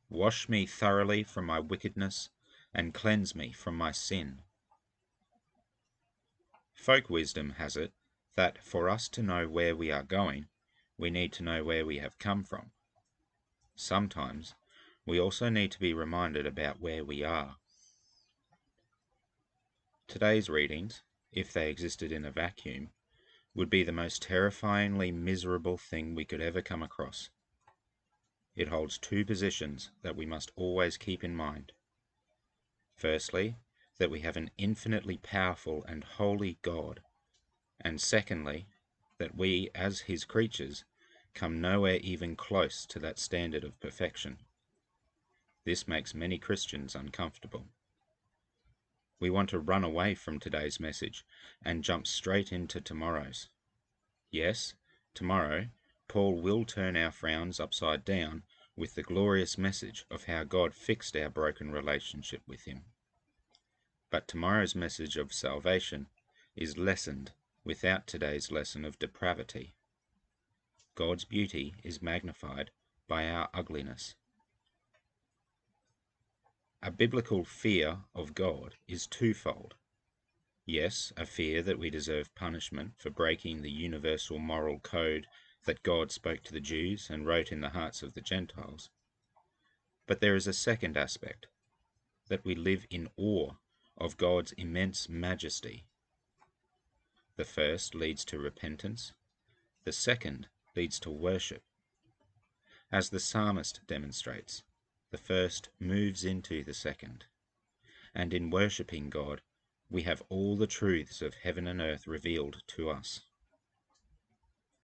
Wash me thoroughly from my wickedness, and cleanse me from my sin. Folk wisdom has it that for us to know where we are going, we need to know where we have come from. Sometimes we also need to be reminded about where we are. Today's readings, if they existed in a vacuum, would be the most terrifyingly miserable thing we could ever come across. It holds two positions that we must always keep in mind. Firstly, that we have an infinitely powerful and holy God, and secondly, that we, as his creatures, come nowhere even close to that standard of perfection. This makes many Christians uncomfortable. We want to run away from today's message and jump straight into tomorrow's. Yes, tomorrow, Paul will turn our frowns upside down with the glorious message of how God fixed our broken relationship with him. But tomorrow's message of salvation is lessened without today's lesson of depravity. God's beauty is magnified by our ugliness. A biblical fear of God is twofold. Yes, a fear that we deserve punishment for breaking the universal moral code that God spoke to the Jews and wrote in the hearts of the Gentiles. But there is a second aspect, that we live in awe of God's immense majesty. The first leads to repentance, the second leads to worship. As the psalmist demonstrates, the first moves into the second. And in worshipping God, we have all the truths of heaven and earth revealed to us.